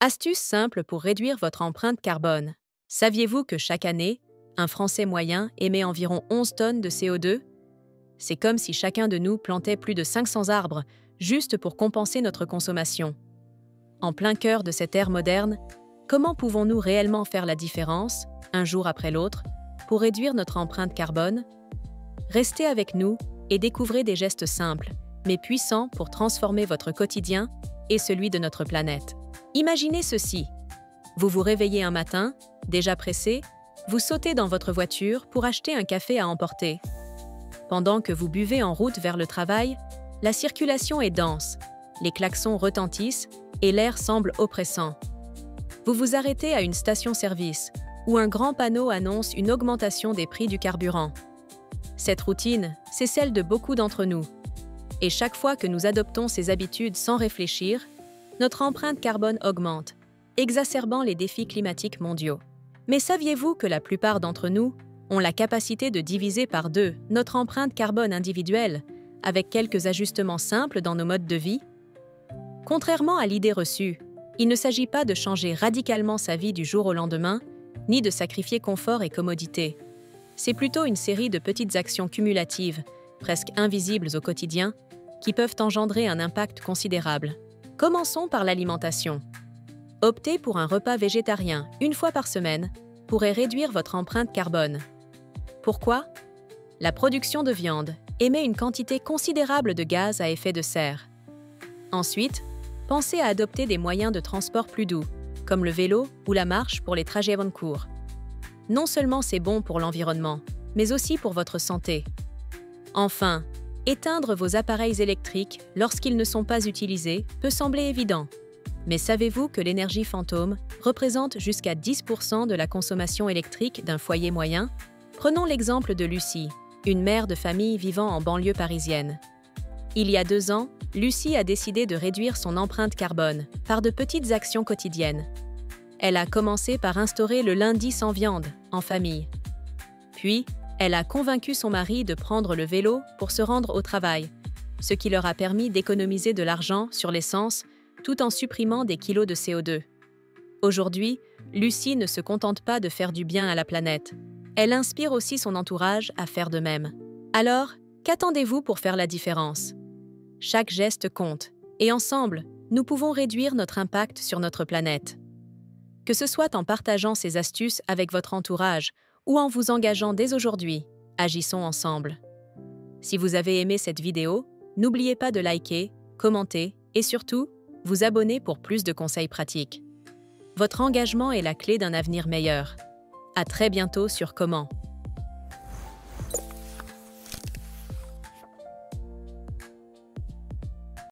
Astuce simple pour réduire votre empreinte carbone. Saviez-vous que chaque année, un Français moyen émet environ 11 tonnes de CO2? C'est comme si chacun de nous plantait plus de 500 arbres juste pour compenser notre consommation. En plein cœur de cette ère moderne, comment pouvons-nous réellement faire la différence, un jour après l'autre, pour réduire notre empreinte carbone? Restez avec nous et découvrez des gestes simples, mais puissants pour transformer votre quotidien et celui de notre planète. Imaginez ceci. Vous vous réveillez un matin, déjà pressé, vous sautez dans votre voiture pour acheter un café à emporter. Pendant que vous buvez en route vers le travail, la circulation est dense, les klaxons retentissent et l'air semble oppressant. Vous vous arrêtez à une station-service où un grand panneau annonce une augmentation des prix du carburant. Cette routine, c'est celle de beaucoup d'entre nous. Et chaque fois que nous adoptons ces habitudes sans réfléchir, notre empreinte carbone augmente, exacerbant les défis climatiques mondiaux. Mais saviez-vous que la plupart d'entre nous ont la capacité de diviser par 2 notre empreinte carbone individuelle avec quelques ajustements simples dans nos modes de vie? Contrairement à l'idée reçue, il ne s'agit pas de changer radicalement sa vie du jour au lendemain, ni de sacrifier confort et commodité. C'est plutôt une série de petites actions cumulatives, presque invisibles au quotidien, qui peuvent engendrer un impact considérable. Commençons par l'alimentation. Opter pour un repas végétarien une fois par semaine pourrait réduire votre empreinte carbone. Pourquoi? La production de viande émet une quantité considérable de gaz à effet de serre. Ensuite, pensez à adopter des moyens de transport plus doux, comme le vélo ou la marche pour les trajets courts. Non seulement c'est bon pour l'environnement, mais aussi pour votre santé. Enfin, éteindre vos appareils électriques lorsqu'ils ne sont pas utilisés peut sembler évident. Mais savez-vous que l'énergie fantôme représente jusqu'à 10% de la consommation électrique d'un foyer moyen? Prenons l'exemple de Lucie, une mère de famille vivant en banlieue parisienne. Il y a 2 ans, Lucie a décidé de réduire son empreinte carbone par de petites actions quotidiennes. Elle a commencé par instaurer le lundi sans viande, en famille. Puis, elle a convaincu son mari de prendre le vélo pour se rendre au travail, ce qui leur a permis d'économiser de l'argent sur l'essence tout en supprimant des kilos de CO2. Aujourd'hui, Lucie ne se contente pas de faire du bien à la planète. Elle inspire aussi son entourage à faire de même. Alors, qu'attendez-vous pour faire la différence? Chaque geste compte, et ensemble, nous pouvons réduire notre impact sur notre planète. Que ce soit en partageant ces astuces avec votre entourage ou en vous engageant dès aujourd'hui, agissons ensemble. Si vous avez aimé cette vidéo, n'oubliez pas de liker, commenter et surtout, vous abonner pour plus de conseils pratiques. Votre engagement est la clé d'un avenir meilleur. À très bientôt sur Comment.